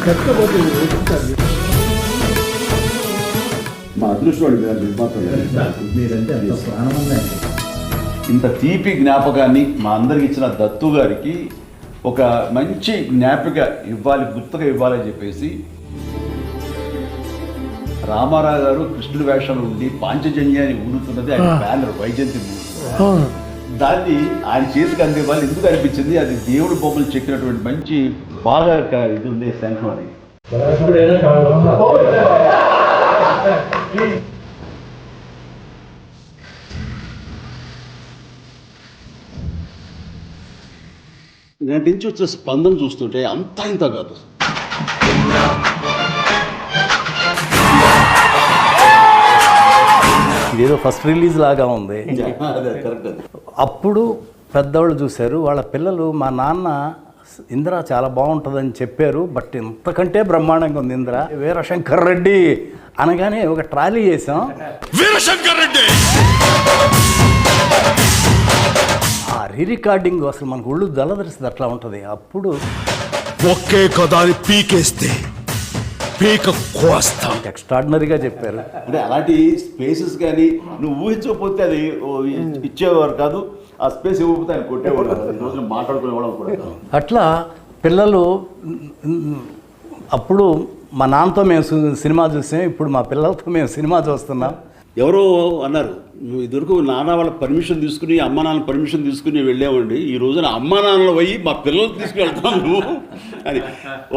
కష్టపోతే మా అదృష్టం మీరంటే అంత ప్రాణమంది. ఇంత తీపి జ్ఞాపకాన్ని మా అందరికి ఇచ్చిన దత్తు గారికి ఒక మంచి జ్ఞాపిక ఇవ్వాలి, గుర్తుగా ఇవ్వాలని చెప్పేసి రామారావు గారు కృష్ణుడి వేషంలో ఉండి పాంచజన్యాన్ని ఊరుతున్నది ఆయన బ్యానర్ వైజయంతి మూవీ. దాన్ని ఆయన చేతికి అందివ్వాలి. ఎందుకు అనిపించింది, అది దేవుడు బొమ్మలు చెక్కినటువంటి మంచి బాగా ఇది ఉంది శంఖం అని. నేటి నుంచి వచ్చే స్పందన చూస్తుంటే అంతా ఇంత కాదు. ఇదేదో ఫస్ట్ రిలీజ్ లాగా ఉంది. కరెక్ట్. అప్పుడు పెద్దవాళ్ళు చూశారు, వాళ్ళ పిల్లలు మా నాన్న ఇందిర చాలా బాగుంటుందని చెప్పారు, బట్ ఇంతకంటే బ్రహ్మాండంగా ఉంది ఇందిర. వీరశంకర్ రెడ్డి అనగానే ఒక ట్రాలీ చేసాం. వీరశంకర్ రెడ్డి ఆ రికార్డింగ్ అసలు మనకు ఒళ్ళు దళదరిస్తుంది, అట్లా ఉంటుంది. అప్పుడు ఒకే కదాని పీకేస్తే పీక కోస్తాం. ఎక్స్ట్రాడినరీగా చెప్పారు. అంటే అలాంటి స్పేసెస్ కానీ నువ్వు ఊహించకపోతే అది ఇచ్చేవారు కాదు, ఆ స్పేస్ ఇవ్వకపోతే ఆయన కొట్టేవాడు కాదు. ఈ రోజున మాట్లాడుకునేవాళ్ళం కూడా. అట్లా పిల్లలు అప్పుడు మా నాన్నతో మేము సినిమా చూసాం, ఇప్పుడు మా పిల్లలతో మేము సినిమా చూస్తున్నాం. ఎవరో అన్నారు, నువ్వు ఇదివరకు నాన్న వాళ్ళ పర్మిషన్ తీసుకుని అమ్మ నాన్న పర్మిషన్ తీసుకుని వెళ్ళామండి, ఈ రోజున అమ్మ నాన్నలు పోయి మా పిల్లలు తీసుకువెళ్తాం నువ్వు అని.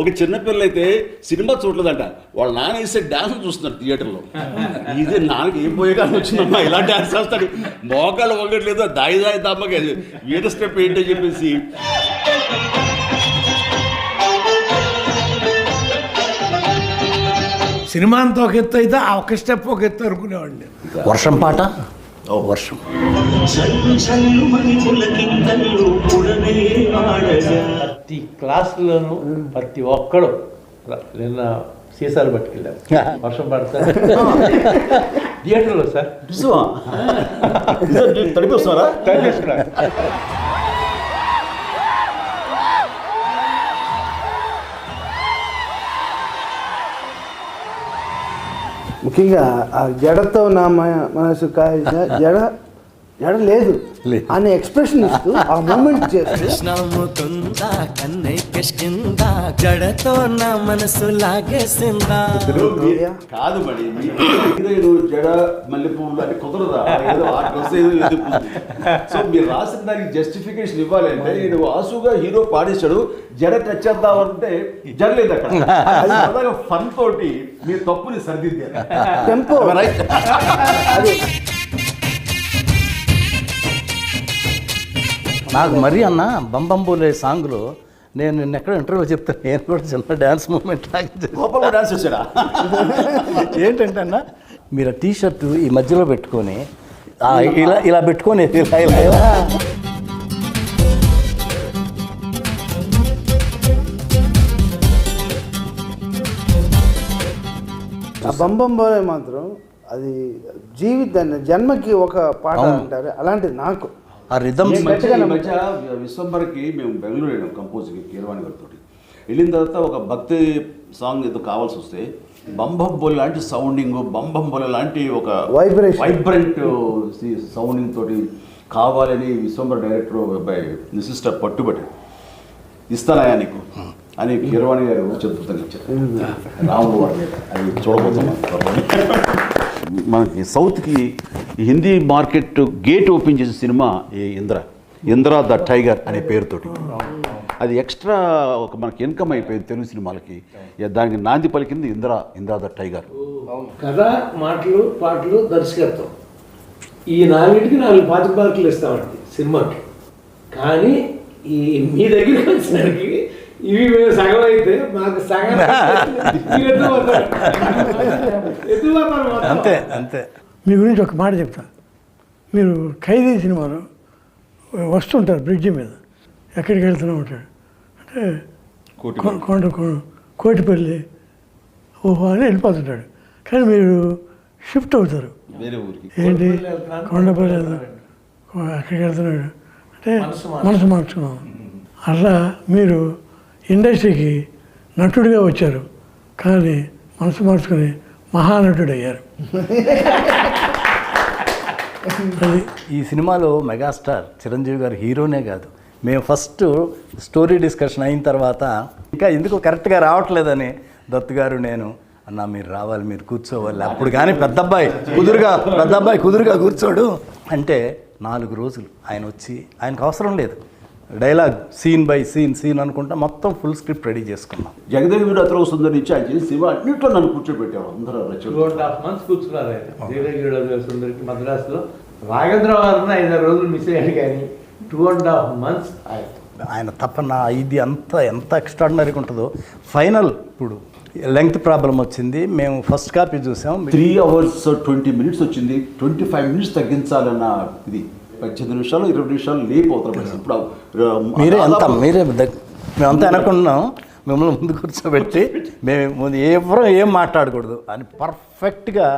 ఒక చిన్నపిల్ల అయితే సినిమా చూడలేదంట, వాళ్ళ నాన్న వేసే డ్యాన్స్ చూస్తున్నారు థియేటర్లో. ఇది నాన్నకి ఏం పోయే కానీ వచ్చిందమ్మా, ఇలా డ్యాన్స్ చేస్తాడు, మోకాళ్ళు వంగట్లేదు, దాయి దాయి దమ్మకి వీట స్టెప్ ఏంటని చెప్పేసి. సినిమా అంతా ఒక ఎత్తు అయితే ఆ ఒక స్టెప్ ఒక ఎత్తు అనుకునేవాడిని. వర్షం పాట, వర్షం ప్రతి క్లాసులోనూ ప్రతి ఒక్కడు నిన్న సీసాలు పట్టుకెళ్ళారు, వర్షం పడతా థియేటర్లో సార్ తడిపిస్తున్నారా? ముఖ్యంగా ఆ జడతో నా మనసు కాయ జడ లేదు అనే ఎక్స్ప్రెషన్ ఇస్తూ ఆ మూమెంట్ చేస్తూ జడతో నా మనసు లాగేసిందా. కాదు మరి జడ మల్లెపూలు అంటే కుదరదా, ఏదో ఆ డ్రెస్ ఏదో. సో మీరు రాసిన దానికి జస్టిఫికేషన్ ఇవ్వాలి అంటే నేను ఆసుగా హీరో పాడేశాడు, జడ టచ్ చేద్దామంటే జరలేదు అక్కడ. ఫన్ తోటి మీరు తప్పుని సరిదిద్దారు. టెంపో అది నాకు మరీ అన్న బంబంబోలే సాంగ్లో నేను నిన్న ఎక్కడ ఇంటర్వ్యూ చెప్తాను, నేను కూడా చిన్న డ్యాన్స్ మూమెంట్ లోపల డాన్స్ చేశాడా? ఏంటంటే అన్న, మీరు టీ షర్ట్ ఈ మధ్యలో పెట్టుకొని ఇలా ఇలా పెట్టుకొని ఇలా ఇలా ఇలా ఆ బంబంబోలే మాత్రం అది జీవితాన్ని జన్మకి ఒక పాట అంటారు, అలాంటిది నాకు ఆ రిథమ్. ఈ మధ్య విశ్వంబర్కి మేము బెంగళూరు వెళ్ళాం కంపోజ్కి కీరవాణి గారితో. వెళ్ళిన తర్వాత ఒక భక్తి సాంగ్ ఏదో కావాల్సి వస్తే బంబంబోలే లాంటి సౌండింగ్, బంబంబోలే లాంటి ఒక వైబ్రెంట్ సౌండింగ్ తోటి కావాలని విశ్వంబర్ డైరెక్టర్ సిస్టర్ పట్టుబట్టి ఇస్తానయా నీకు అని కీరవాణి గారు అద్భుతంగా ఇచ్చారు. రాముడు వారి అది చూడబోతున్నాం. మనకి సౌత్కి హిందీ మార్కెట్ గేట్ ఓపెన్ చేసిన సినిమా ఈ ఇంద్ర ద టైగర్ అనే పేరుతోటి. అది ఎక్స్ట్రా ఒక మనకి ఇన్కమ్ అయిపోయింది తెలుగు సినిమాలకి. దానికి నాంది పలికింది ఇంద్ర ద టైగర్. కథ, మాటలు, పాటలు, దర్శకత్వం, ఈ నాలుగింటికి 4 మార్కులు ఇస్తామండి సినిమాకి. కానీ ఈ మీ దగ్గరికి వచ్చేసరికి ఇవి మేము సగం అయితే మాకు సగం అంతే అంతే. మీ గురించి ఒక మాట చెప్తా. మీరు ఖైదీ సినిమాలో వస్తుంటారు బ్రిడ్జి మీద, ఎక్కడికి వెళ్తూనే ఉంటాడు అంటే కోటిపల్లి ఓహో అని వెళ్ళిపోతుంటాడు. కానీ మీరు షిఫ్ట్ అవుతారు, ఏంటి కొండపల్లి ఎక్కడికి వెళ్తున్నాడు అంటే మనసు మార్చుకున్నాం. అట్లా మీరు ఇండస్ట్రీకి నటుడిగా వచ్చారు, కానీ మనసు మార్చుకుని మహానటుడయ్యారు. అది ఈ సినిమాలో మెగాస్టార్ చిరంజీవి గారు హీరోనే కాదు, మేము ఫస్ట్ స్టోరీ డిస్కషన్ అయిన తర్వాత ఇంకా ఎందుకు కరెక్ట్గా రావట్లేదని దత్తు గారు నేను అన్న మీరు రావాలి, మీరు కూర్చోవాలి. అప్పుడు కానీ పెద్ద అబ్బాయి కుదురుగా కూర్చోడు అంటే 4 రోజులు ఆయన వచ్చి, ఆయనకు అవసరం లేదు డైలాగ్, సీన్ బై సీన్ అనుకుంటా మొత్తం ఫుల్ స్క్రిప్ట్ రెడీ చేసుకున్నాం. జగదేవి వీరు అతను సుందరి నుంచి ఆయన చేసి సినిమా అన్నింటిలో నన్ను కూర్చోబెట్టారు అందరూ 2.5 months కూర్చున్నారు ఆయన జగదేవి సుందరికి మద్రాసులో. రాఘవేంద్ర గారిని 5 రోజులు మిస్ అయ్యాడు, కానీ 2.5 months ఆయన తపన ఇది అంతా ఎంత ఎక్స్ట్రాడినరీగా ఉంటుందో. ఫైనల్ ఇప్పుడు లెంగ్త్ ప్రాబ్లం వచ్చింది, మేము ఫస్ట్ కాపీ చూసాం. 3 hours 20 minutes వచ్చింది, 25 minutes తగ్గించాలన్న ఇది 18 నిమిషాలు 20 నిమిషాలు లేపు అవుతాం. ఇప్పుడు మేమంతా అనుకున్నాం మిమ్మల్ని ముందు కూర్చోబెట్టి మేము ఎవరో ఏం మాట్లాడకూడదు అని పర్ఫెక్ట్గా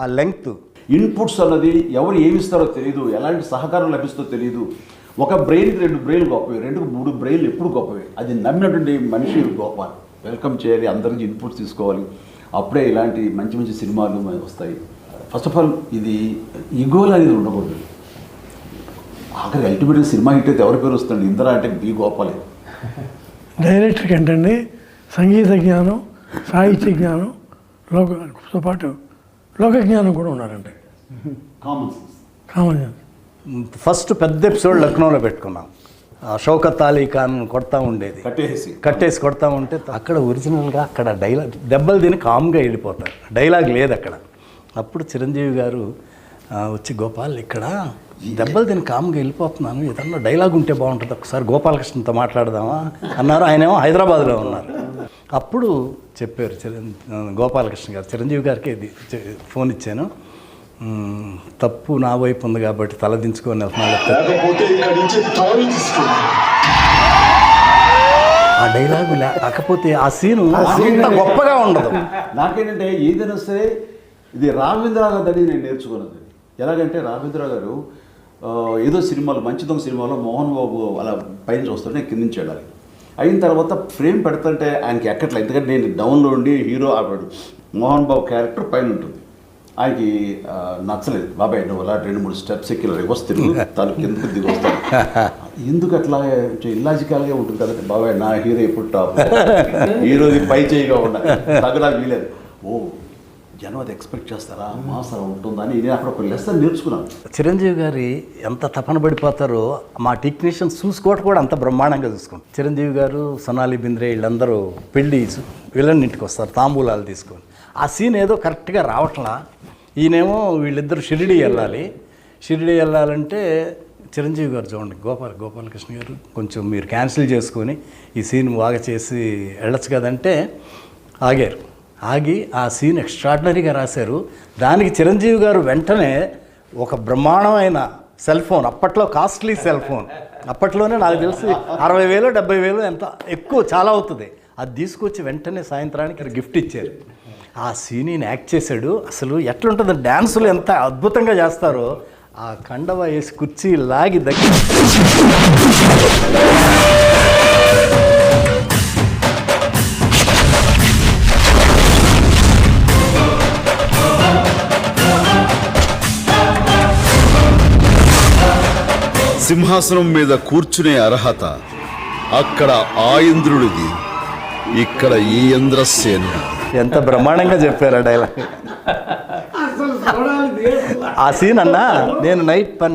ఆ లెంగ్త్ ఇన్పుట్స్ అన్నది ఎవరు ఏమి ఇస్తారో తెలియదు, ఎలాంటి సహకారం లభిస్తుందో తెలియదు. ఒక బ్రెయిన్కి 2 బ్రెయిన్లు గొప్పవి, 2కు 3 బ్రెయిన్లు ఎప్పుడు గొప్పవి. అది నమ్మినటువంటి మనిషి గొప్ప. వెల్కమ్ చేయాలి, అందరి నుంచి ఇన్పుట్స్ తీసుకోవాలి, అప్పుడే ఇలాంటి మంచి మంచి సినిమాలు వస్తాయి. ఫస్ట్ ఆఫ్ ఆల్ ఇది ఈగోలు అనేది ఉండకూడదు. ఆఖరి అల్టిమేట్గా సినిమా హిట్ అయితే ఎవరి పేరు వస్తుంది? ఇందిరా అంటే బి గోపాలే. డైరెక్టర్కి ఏంటండి సంగీత జ్ఞానం, సాహిత్య జ్ఞానం, లోకతో పాటు లోక జ్ఞానం కూడా ఉన్నారండి. Common sense. ఫస్ట్ పెద్ద ఎపిసోడ్ లక్నోలో పెట్టుకున్నాం. షౌకత్ అలీ ఖాన్ కొడతా ఉండేది, కట్టేసి కొడతా ఉంటే అక్కడ ఒరిజినల్గా అక్కడ డైలాగ్ దెబ్బలు తిని కామ్గా వెళ్ళిపోతారు, డైలాగ్ లేదు అక్కడ. అప్పుడు చిరంజీవి గారు వచ్చి గోపాల్ ఇక్కడ దెబ్బలు తిని కామ్గా వెళ్ళిపోతున్నాను, ఏదన్నా డైలాగ్ ఉంటే బాగుంటుంది, ఒకసారి గోపాలకృష్ణతో మాట్లాడదామా అన్నారు. ఆయనేమో హైదరాబాద్లో ఉన్నారు. అప్పుడు చెప్పారు గోపాలకృష్ణ గారు చిరంజీవి గారికి ఫోన్ ఇచ్చాను, తప్పు నా వైపు ఉంది కాబట్టి తలదించుకొని వెళ్తున్నాను. ఆ డైలాగు లేకపోతే ఆ సీను గొప్పగా ఉండదు. నాకేంటంటే ఏదైనా సరే ఇది రాఘవేంద్ర గారి నేను నేర్చుకున్నది. ఎలాగంటే రాఘవేంద్ర గారు ఏదో సినిమాలో మంచి దొంగ సినిమాలో మోహన్ బాబు అలా పైన చూస్తుంటే నేను కింద నుంచి వెళ్ళాలి. అయిన తర్వాత ఫ్రేమ్ పెడుతుంటే ఆయనకి ఎక్కట్లేదు, ఎందుకంటే నేను డౌన్లో ఉండి హీరో ఆడాడు, మోహన్ బాబు క్యారెక్టర్ పైన ఉంటుంది. ఆయనకి నచ్చలేదు. బాబాయ్ నువ్వు అలా 2-3 స్టెప్స్ ఎక్కి వస్తుంది తను కిందకి దిగి వస్తాను, ఎందుకు అట్లా ఇల్లాజికల్గా ఉంటుంది కదంటే. బాబాయ్ నా హీరో ఎప్పుడు టాప్, హీరోది పై చేయిగా ఉండాలి, తగ్గడానికి వీలేదు. ఓ జనం అది ఎక్స్పెక్ట్ చేస్తారా, మాసం ఉంటుందని నేను అక్కడ ఒక లెసన్ నేర్చుకున్నాను. చిరంజీవి గారి ఎంత తపన పడిపోతారో మా టెక్నీషియన్స్ చూసుకోవటం కూడా అంత బ్రహ్మాండంగా చూసుకుంటాం. చిరంజీవి గారు, సొనాలి బింద్రే వీళ్ళందరూ పెళ్ళి వీళ్ళన్నింటికి వస్తారు తాంబూలాలు తీసుకొని. ఆ సీన్ ఏదో కరెక్ట్గా రావట్లా. ఈయనేమో వీళ్ళిద్దరు షిరిడి వెళ్ళాలంటే చిరంజీవి గారు చూడండి, గోపాలకృష్ణ గారు కొంచెం మీరు క్యాన్సిల్ చేసుకొని ఈ సీన్ బాగా చేసి వెళ్ళచ్చు కదంటే ఆగి ఆ సీన్ ఎక్స్ట్రాడినరీగా రాశారు. దానికి చిరంజీవి గారు వెంటనే ఒక బ్రహ్మాండమైన సెల్ ఫోన్, అప్పట్లో కాస్ట్లీ సెల్ ఫోన్, అప్పట్లోనే నాకు తెలిసి 60,000 70,000 ఎంత ఎక్కువ చాలా అవుతుంది, అది తీసుకొచ్చి వెంటనే సాయంత్రానికి గిఫ్ట్ ఇచ్చారు. ఆ సీన్ యాక్ట్ చేశాడు. అసలు ఎట్లుంటుంది, డ్యాన్సులు ఎంత అద్భుతంగా చేస్తారో. ఆ కండవ వేసి కుర్చీ లాగి దగ్గర సింహాసనం మీద కూర్చునే అర్హత అక్కడ ఆ ఇంద్రుడిది, ఇక్కడ ఈ ఇంద్రసేన. ఎంత బ్రహ్మాండంగా చెప్పారు ఆ డైలాగ్. ఆ సీన్ అన్నా నేను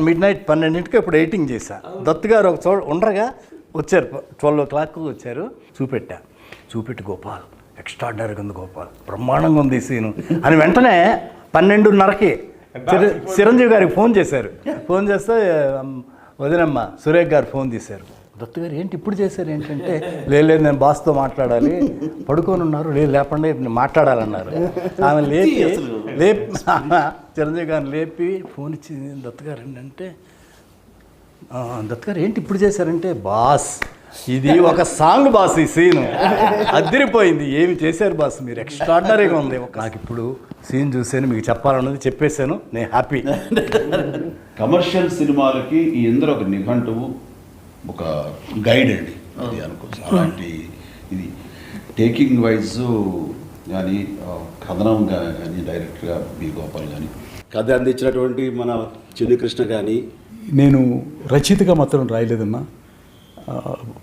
మిడ్ నైట్ 12ంటికి ఇప్పుడు ఎడిటింగ్ చేశాను. దత్తు గారు ఒక ఉండగా వచ్చారు, 12 o'clock వచ్చారు. చూపెట్టి గోపాల్ ఎక్స్ట్రాడినరీగా ఉంది, గోపాల్ బ్రహ్మాండంగా ఉంది ఈ సీను అని వెంటనే 12:30కి చిరంజీవి గారికి ఫోన్ చేశారు. ఫోన్ చేస్తే వదినమ్మ సురేఖ్ గారు ఫోన్ తీశారు. దత్తు గారు ఏంటి ఇప్పుడు చేశారు ఏంటంటే, లేదు నేను బాస్తో మాట్లాడాలి, పడుకొని ఉన్నారు, లేదు లేపండి మాట్లాడాలన్నారు. ఆమె లేపి చిరంజీవి గారిని లేపి ఫోన్ ఇచ్చి దత్తు గారు ఏంటంటే, దత్తు గారు ఏంటి ఇప్పుడు చేశారంటే, బాస్ ఇది ఒక సాంగ్ బాస్, ఈ సీను అదిరిపోయింది, ఏమి చేశారు బాస్ మీరు, ఎక్స్ట్రాడినరీగా ఉంది. నాకు ఇప్పుడు సీన్ చూసాను, మీకు చెప్పాలన్నది చెప్పేశాను, నేను హ్యాపీ. కమర్షియల్ సినిమాలకి ఈ ఇందులో ఒక నిఘంటువు, ఒక గైడ్ అండి అది అనుకోవచ్చు. అలాంటి ఇది టేకింగ్ వైజ్ కానీ కథనం కానీ డైరెక్ట్గా బి గోపాల్ కానీ కథ అందించినటువంటి మన చిన్ని కృష్ణ కానీ నేను రచయితగా మాత్రం రాయలేదన్నా.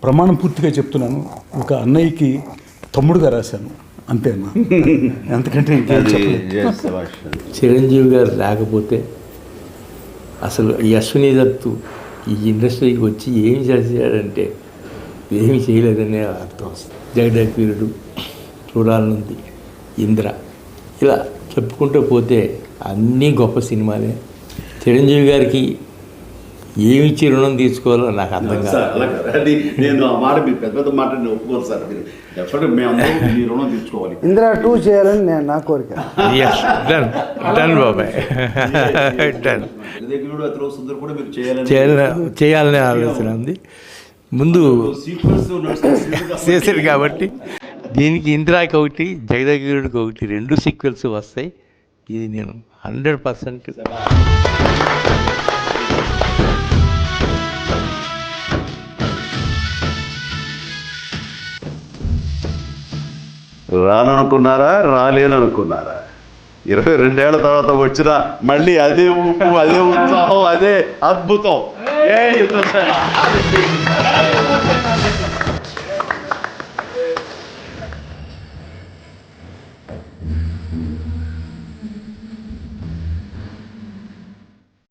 ప్రమాణం పూర్తిగా చెప్తున్నాను, ఒక అన్నయ్యకి తమ్ముడుగా రాశాను అంతే అన్న. అంతకంటే ఇంకేం చెప్పలేదు. చిరంజీవి గారు లేకపోతే అసలు ఈ అశ్విని దత్తు ఈ ఇండస్ట్రీకి వచ్చి ఏమి చేశాడంటే ఏమి చేయలేదనే అర్థం వస్తుంది. జగదేవీరుడు, చూడాలనుంది, ఇంద్ర, ఇలా చెప్పుకుంటూ పోతే అన్నీ గొప్ప సినిమాలే. చిరంజీవి గారికి ఏమిచ్చి రుణం తీసుకోవాలో నాకు అర్థం కాదు. నేను ఆ మాట మీరు పెద్ద పెద్ద మాట ఒప్పుకోరు సార్. మీరు డెఫినెట్గా మేము మీ రుణం తీర్చుకోవాలి. ఇందిరా 2 చేయాలని నేను నా కోరిక. డన్ బాబాయ్, డన్. సుందర్ కూడా మీరు చేయాలనే ఆలోచన ఉంది. ముందు చేశారు కాబట్టి దీనికి ఇందిరాకి ఒకటి, జగదగిరుడికి ఒకటి, 2 సీక్వెల్స్ వస్తాయి. ఇది నేను 100% రాననుకున్నారా, రాలేననుకున్నారా, 22 ఏళ్ల తర్వాత వచ్చిన మళ్ళీ అదే ఊపు, అదే ఉత్సాహం, అదే అద్భుతం.